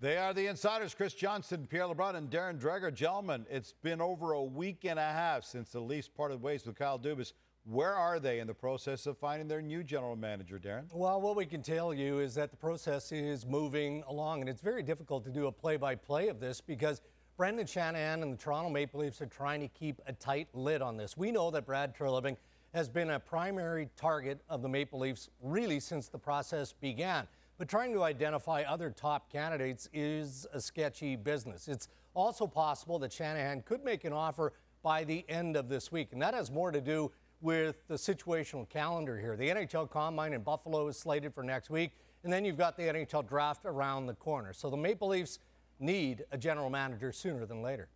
They are the Insiders, Chris Johnston, Pierre LeBrun, and Darren Dreger. Gentlemen, it's been over a week and a half since the Leafs parted ways with Kyle Dubas. Where are they in the process of finding their new general manager, Darren? Well, what we can tell you is that the process is moving along, and it's very difficult to do a play-by-play of this because Brendan Shanahan and the Toronto Maple Leafs are trying to keep a tight lid on this. We know that Brad Treliving has been a primary target of the Maple Leafs really since the process began. But trying to identify other top candidates is a sketchy business. It's also possible that Shanahan could make an offer by the end of this week, and that has more to do with the situational calendar here. The NHL Combine in Buffalo is slated for next week, and then you've got the NHL Draft around the corner. So the Maple Leafs need a general manager sooner than later.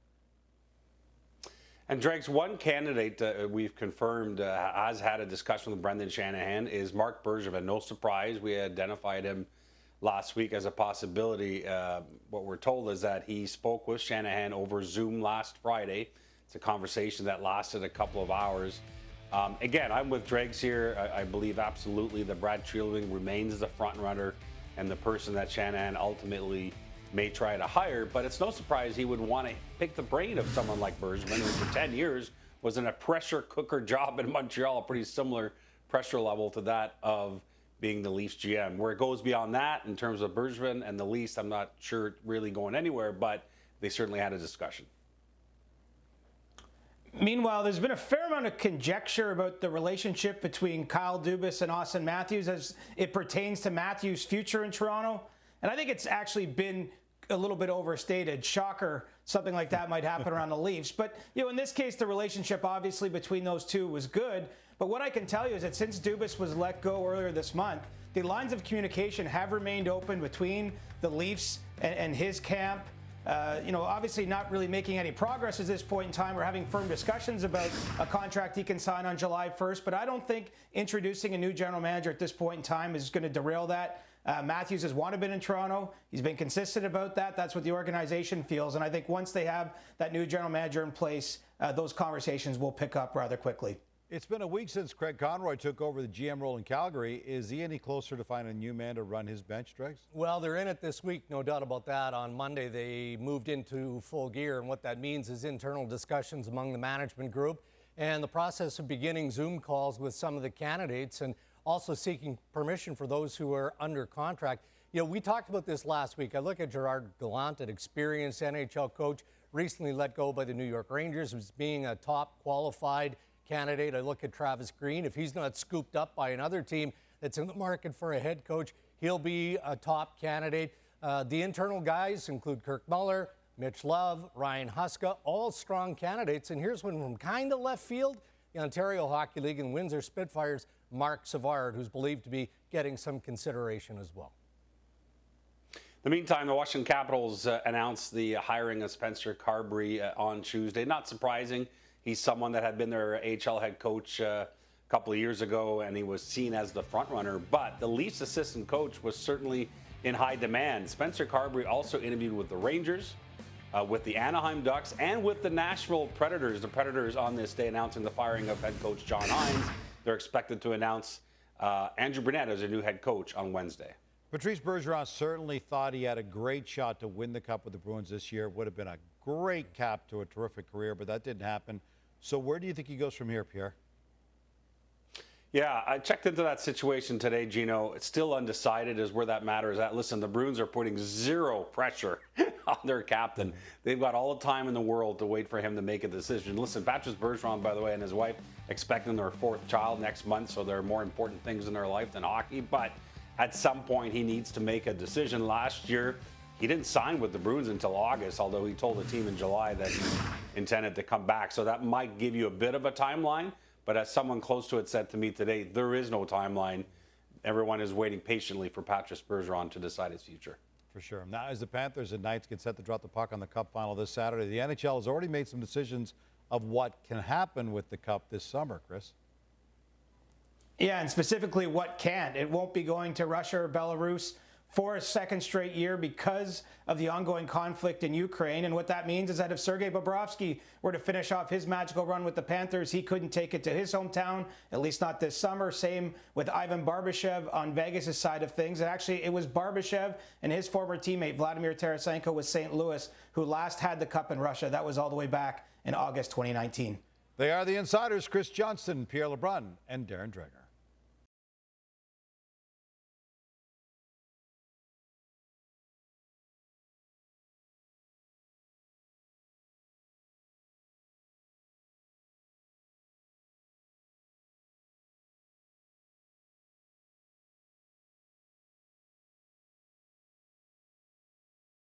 And Dregs, one candidate we've confirmed has had a discussion with Brendan Shanahan is Marc Bergevin. No surprise, we identified him last week as a possibility. What we're told is that he spoke with Shanahan over Zoom last Friday. It's a conversation that lasted a couple of hours. Again, I'm with Dregs here. I believe absolutely that Brad Treliving remains the front runner and the person that Shanahan ultimately may try to hire, but it's no surprise he would want to pick the brain of someone like Bergevin, who for 10 years was in a pressure cooker job in Montreal, a pretty similar pressure level to that of being the Leafs GM. Where it goes beyond that in terms of Bergevin and the Leafs, I'm not sure really going anywhere, but they certainly had a discussion. Meanwhile, there's been a fair amount of conjecture about the relationship between Kyle Dubas and Auston Matthews as it pertains to Matthews' future in Toronto. And I think it's actually been a little bit overstated. Shocker, something like that might happen around the Leafs. But, in this case, the relationship obviously between those two was good. But what I can tell you is that since Dubas was let go earlier this month, the lines of communication have remained open between the Leafs and his camp. Obviously not really making any progress at this point in time. We're having firm discussions about a contract he can sign on July 1st. But I don't think introducing a new general manager at this point in time is going to derail that. Matthews has wanted to be in Toronto. He's been consistent about that. That's what the organization feels. And I think once they have that new general manager in place, those conversations will pick up rather quickly. It's been a week since Craig Conroy took over the GM role in Calgary. Is he any closer to finding a new man to run his bench, Dregs? Well, they're in it this week, no doubt about that. On Monday, they moved into full gear, and what that means is internal discussions among the management group and the process of beginning Zoom calls with some of the candidates and also seeking permission for those who are under contract. We talked about this last week. I look at Gerard Gallant, an experienced NHL coach, recently let go by the New York Rangers as being a top qualified candidate. I look at Travis Green. If he's not scooped up by another team that's in the market for a head coach, he'll be a top candidate. The internal guys include Kirk Muller, Mitch Love, Ryan Huska, all strong candidates. And here's one from kind of left field, the Ontario Hockey League and Windsor Spitfires, Mark Savard, who's believed to be getting some consideration as well. In the meantime, the Washington Capitals announced the hiring of Spencer Carberry on Tuesday. Not surprising. He's someone that had been their AHL head coach a couple of years ago, and he was seen as the front runner. But the Leafs assistant coach was certainly in high demand. Spencer Carberry also interviewed with the Rangers, with the Anaheim Ducks, and with the Nashville Predators. The Predators on this day announcing the firing of head coach John Hines. They're expected to announce Andrew Brunette as their new head coach on Wednesday. Patrice Bergeron certainly thought he had a great shot to win the Cup with the Bruins this year. Would have been a great cap to a terrific career, but that didn't happen. So where do you think he goes from here, Pierre? Yeah, I checked into that situation today, Gino. It's still undecided as where that matter is at. Listen, the Bruins are putting zero pressure on their captain. They've got all the time in the world to wait for him to make a decision. Listen, Patrice Bergeron, by the way, and his wife expecting their fourth child next month, so there are more important things in their life than hockey. But at some point, he needs to make a decision. Last year, he didn't sign with the Bruins until August, although he told the team in July that he intended to come back. So that might give you a bit of a timeline. But as someone close to it said to me today, there is no timeline. Everyone is waiting patiently for Patrice Bergeron to decide his future. For sure. Now, as the Panthers and Knights get set to drop the puck on the Cup final this Saturday, the NHL has already made some decisions of what can happen with the Cup this summer, Chris. Yeah, and specifically what can't. It won't be going to Russia or Belarus for a second straight year because of the ongoing conflict in Ukraine. And what that means is that if Sergei Bobrovsky were to finish off his magical run with the Panthers, he couldn't take it to his hometown, at least not this summer. Same with Ivan Barbashev on Vegas' side of things. And actually, it was Barbashev and his former teammate Vladimir Tarasenko with St. Louis who last had the cup in Russia. That was all the way back in August 2019. They are the Insiders, Chris Johnston, Pierre LeBrun, and Darren Dreger.